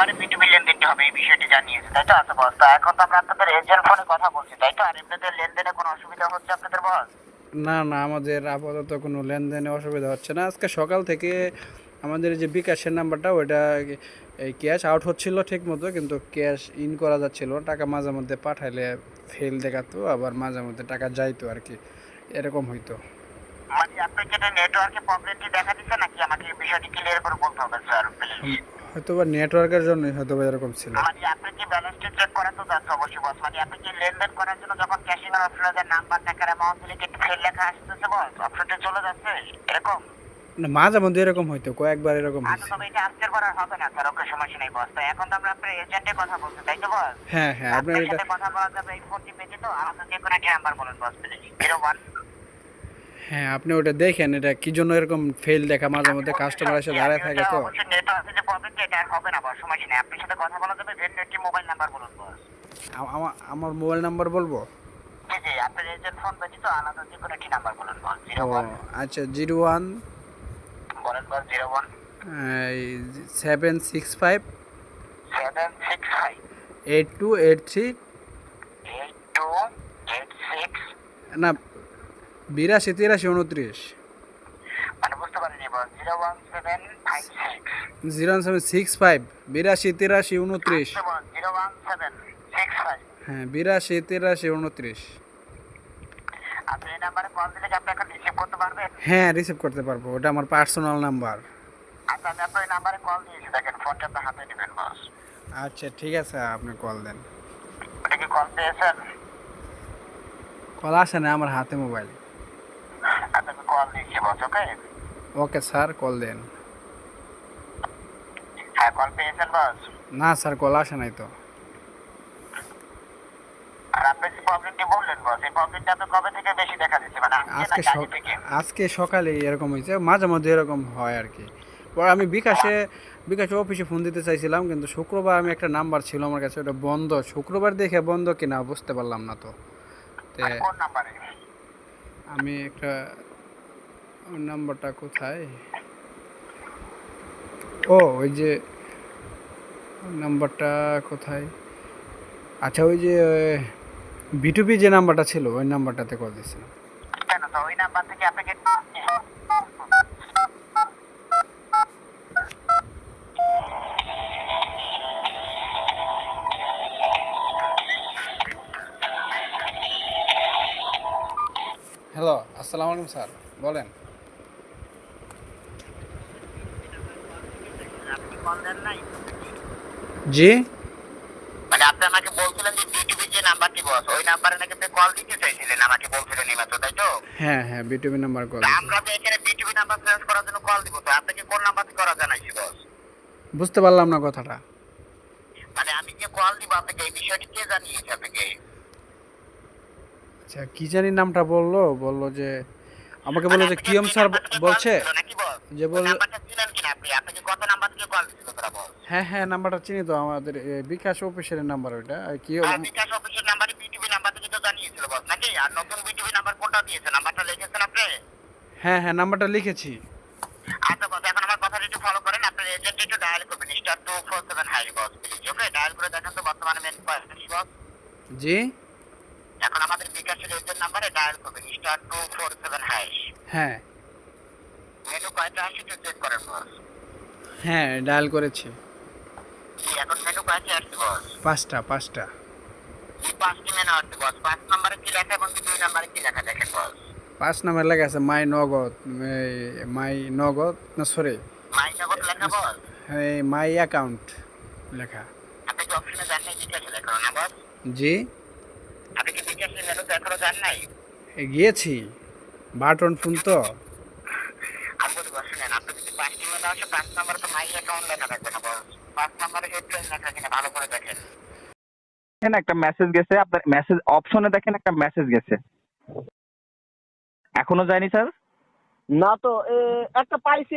নাম্বারে বিটুবি লেনদেনটি হবে এই বিষয়টি জানিয়েছে, তাই তো? আচ্ছা বস, তো এখন তো আমরা আপনাদের এজেন্ট ফোনে কথা বলছি, তাই তো? আর এমনিতে লেনদেনে কোনো অসুবিধা হচ্ছে আপনাদের বস? না না, আমাদের আপাতত কোনো লেনদেনে অসুবিধা হচ্ছে না। আজকে সকাল থেকে আমাদের যে বিকাশের নাম্বারটা ওইটা এই ক্যাশ আউট হচ্ছিল ঠিক মতো, কিন্তু ক্যাশ ইন করা যাচ্ছিল না। টাকা মাঝে মধ্যে পাঠাইলে ফেল দেখাতো, আবার মাঝে মধ্যে টাকা যাইতো আর কি, এরকম হইতো। মানে আপনার কি নেটওয়ার্কে প্রবলেমটি দেখা দিচ্ছে নাকি? আমাকে এই বিষয়টি ক্লিয়ার করে বলতে হবে স্যার প্লিজ। হয়তো বা নেটওয়ার্কের জন্যই হয়তো বা এরকম ছিল। মানে আপনি কি ব্যালেন্সটি চেক করা তো যাচ্ছে অবশ্যই বস, মানে আপনি কি লেনদেন করার জন্য যখন ক্যাশিং এর অপশনে যে নাম্বার টাকার অ্যামাউন্ট দিলে কি একটু ফেল লেখা আসতেছে বস, অপশনটি চলে যাচ্ছে এরকম? না, মাঝে মধ্যে এরকম হইতো, কয়েকবার এরকম আচ্ছা, হয়েছে। তবে এটা আজকের পর আর হবে না স্যার, ওকে সমস্যা নেই বস। তো এখন তো আমরা আপনার এজেন্টের কথা বলছি, তাই তো বস? হ্যাঁ হ্যাঁ, আপনার আপনার এটা। সাথে কথা বলা যাবে এই ফোনটি পেতে, তো আমাকে যে কোনো একটা নাম্বার বলুন বস প্লিজ। 01। হ্যাঁ, আপনি ওটা দেখেন, এটা কি জন্য এরকম ফেল দেখা, মাঝে মধ্যে কাস্টমার এসে দাঁড়ায় থাকে তো। অবশ্যই নেটওয়ার্কে যে প্রবলেম, এটা আর হবে না বস, সমস্যা নেই। আপনার সাথে কথা বলা যাবে, ভেন্ডরটি মোবাইল নাম্বার বলুন বস। আমার মোবাইল নাম্বার বলবো? জি জি, আপনার এজেন্ট ফোন ব্যতীত আলাদা যে কোনো একটি নাম্বার বলুন বস। ও 01। আচ্ছা, 01 বলেন বস। 01 765 765 8283। 8286। না, 82 83 29। মানে বুঝতে পারিনি বস। 01756। 0765 82 83 29। আচ্ছা বস, 01765। হ্যাঁ, 82 83 29। আপনি এই নাম্বারে কল দিলে কি আপনি এখন রিসিভ করতে পারবেন? হ্যাঁ, রিসিভ করতে পারবো, ওটা আমার পার্সোনাল নাম্বার। আচ্ছা, আমি আপনার এই নাম্বারে কল দিয়েছি, দেখেন ফোনটা আপনার হাতে নেবেন বস। আচ্ছা ঠিক আছে, আপনি কল দেন। ওটা কি কল পেয়েছেন? কল আসে না আমার হাতে মোবাইল। আচ্ছা, আমি কল দিচ্ছি বস, ওকে? ওকে স্যার, কল দেন। হ্যাঁ, কল পেয়েছেন বস? না স্যার, কল আসে নাই তো। আর আপনি যে প্রবলেমটি বললেন বস, এই প্রবলেমটা তো কবে থেকে বেশি দেখা দিচ্ছে, মানে আজকে আজকে নাকি আগে থেকে? আজকে সকালে এরকম হয়েছে, মাঝে মধ্যে এরকম হয় আর কি। পরে আমি বিকাশে অফিসে ফোন দিতে চাইছিলাম, কিন্তু শুক্রবার আমি একটা নাম্বার ছিল আমার কাছে, ওটা বন্ধ। শুক্রবার দেখে বন্ধ কিনা বুঝতে পারলাম না তো। তে মানে কোন নাম্বারে? আমি একটা, ওই নাম্বারটা কোথায়? ও ওই যে নাম্বারটা কোথায়, আচ্ছা ওই যে বিটুবি যে নাম্বারটা ছিল ওই নাম্বারটাতে কল দিয়েছিলাম। কেন তো ওই নাম্বার থেকে আপনাকে? হ্যালো, আসসালামু আলাইকুম স্যার, বলেন। আপনি কল দেন নাই? জি। মানে আপনি আমাকে বলছিলেন যে বিটিভি যে নাম্বারটি বস, ওই নাম্বারে নাকি আপনি কল দিতে চাইছিলেন, আমাকে বলছিলেন এইমাত্র, তাই তো? হ্যাঁ হ্যাঁ, বিটুবি নাম্বার কল তা দিয়েছি। আমরা তো এখানে বিটিভি নাম্বার চেঞ্জ করার জন্য কল দিব, তো আপনাকে কোন নাম্বার থেকে করা জানাইছি বস? বুঝতে পারলাম না কথাটা। মানে আমি যে কল দিব আপনাকে, এই বিষয়টি কে জানিয়েছে আপনাকে? আচ্ছা, কি জানি নামটা বললো যে, আমাকে মানে বললো যে আপনাকে কিয়ম এই স্যার নাম্বার থেকে কল বলছে, দিছিল নাকি বস? যে ওই বল। নাম্বারটা ছিলেন কিনা আপনি? আপনাকে কত নাম্বার থেকে কল দিছিল তারা বস? হ্যাঁ হ্যাঁ, নাম্বারটা চিনি তো, আমাদের বিকাশ অফিসের নাম্বার ওইটা। আর কি হ্যাঁ, বিকাশ অফিসের নাম্বারে বিটিভি নাম্বার থেকে তো জানিয়েছিল বস নাকি? আর নতুন বিটিভি নাম্বার কোনটা দিয়েছে, নাম্বারটা লিখেছেন আপনি? হ্যাঁ হ্যাঁ, নাম্বারটা লিখেছি। আচ্ছা বস, এখন আমার কথাটা একটু ফলো করেন। আপনার এজেন্ট একটু ডায়াল করবেন *247# বস প্লিজ, ওকে? ডায়াল করে দেখেন তো বর্তমানে মেনু কয়টা কি বস? জি। এখন আমাদের বিকাশের এজেন্ট নাম্বারে ডায়াল করবেন *247#। হ্যাঁ মেনু কয়টা আসছে একটু চেক করেন বস। হ্যাঁ, ডায়াল করেছি। জি, এখন মেনু কয়টা আসছে বস? পাঁচটা। জি, 5টি মেনু আসছে বস। 5 নম্বরে কি লেখা এবং 2 নম্বরে কি লেখা দেখেন বস। 5 নাম্বার লেখা আছে মাই নগদ, মাই নগদ, না সরি, মাই নগদ লেখা বস? মাই অ্যাকাউন্ট লেখা। আপনি কি অপশনে যান নাই বিকাশে লেখা না বস? জি। আপনি কি বিকাশের মেনুতে এখনো যান নাই? গিয়েছি, বাটন ফোন তো। আমি বলি বস, শুনেন, আপনি যদি 5টি মেনু আসে 5 নম্বরে তো মাই অ্যাকাউন্ট লেখা থাকবে না বস। 5 নম্বরে হেডলাইন লেখা কিনা ভালো করে দেখেন। দেখেন একটা মেসেজ গেছে, আপনার মেসেজ অপশনে দেখেন একটা মেসেজ গেছে, এখনো যায়নি স্যার? না তো একটা পাইছি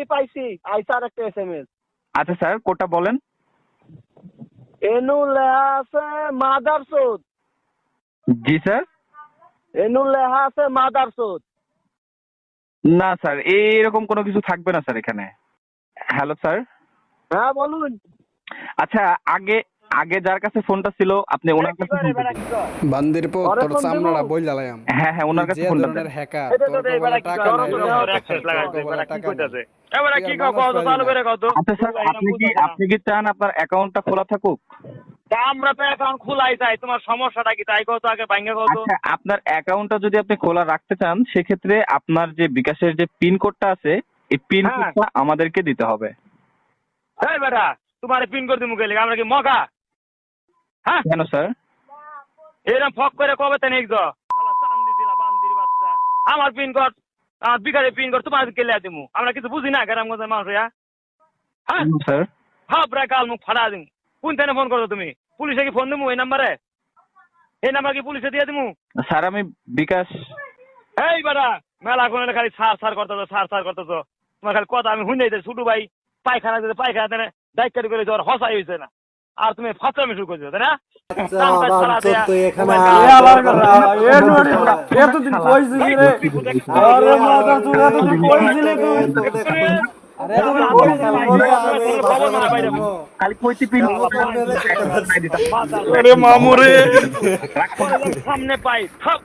আইসা আর একটা SMS। আচ্ছা স্যার, কোডটা বলেন। এনু লেহা আছে মাদারচোদ। জি স্যার। এনু লেহা আছে মাদারচোদ। না স্যার, এইরকম কোনো কিছু থাকবে না স্যার এখানে। Hello sir. হ্যাঁ বলুন। আচ্ছা, আগে আগে যার কাছে ফোনটা ছিল আপনি ওনার কাছে phone টা দিন। বান্দির পর ওরে তোর ফোন চামড়াটা দেবো? বই জ্বালায়াম হ্যাঁ হ্যাঁ, ওনার কাছে যে ফোনটা ধরনের দেন। হ্যাকার এটা তোর তো এই কপালে বেড়া কি টাকা করো নাই তো রে, দেওয়ার তোর access লাগাইছে, কপালে বেড়া কি টাকা কইতাছে? নাই। এবারে তুই কি আর কও মানুষ কত পাবি চালু না। করে কত? আচ্ছা স্যার, আপনি কি চান আপনার অ্যাকাউন্টটা খোলা থাকুক? তা আমরা তো অ্যাকাউন্ট খোলাই চাই, তোমার সমস্যাটা কি তাই কত আগে ভাঙ্গে কত? আচ্ছা, আপনার অ্যাকাউন্টটা যদি আপনি খোলা রাখতে চান সেক্ষেত্রে আপনার যে বিকাশের যে পিন কোডটা আছে এই পিন হ্যাঁ। কোডটা আমাদেরকে দিতে হবে। এই বেড়া তোমার পিন করে দিমু গেলে আমরা কি মগা? হ্যাঁ, কেন স্যার? এরকম ফক করে কবে তেন একদো শালা চান্দি ছিলা বান্দির বাচ্চা। আমার পিন কোড, আমার বিকাশের পিন কোড তোমার কেলে দিমু? আমরা কিছু বুঝি না গ্রামগঞ্জের মানুষ হ্যাঁ? হ্যাঁ, স্যার হাবরা কাল মুখ ফাড়া দিমু। কোন তেনে ফোন করছো তুমি? পুলিশে কি ফোন দিমু এই নাম্বারে? এই নাম্বার কি পুলিশে দিয়ে দিমু? স্যার আমি বিকাশ এই বেড়া মেলা কোনে খালি সার করতেছো, সার করতেছো। তোমার খালি কথা আমি শুনে ছোট ভাই পায়খানা দিতে পায়খানা দেনে দায়িত্ব করে জ্বর হসাই হয়েছে না। আর তুমি ফাঁসলামি শুরু করছো তাই না? কামকাজ ছাড়া দেয়া, মোবাইল এতদিন কইছিলি রে, আরে মাথা তুই এতদিন কইছিলি তুই, আরে এতদিন কইছিলি খবর না পাইরে খালি কইতে পিন আরে মামু রে সামনে পাই সব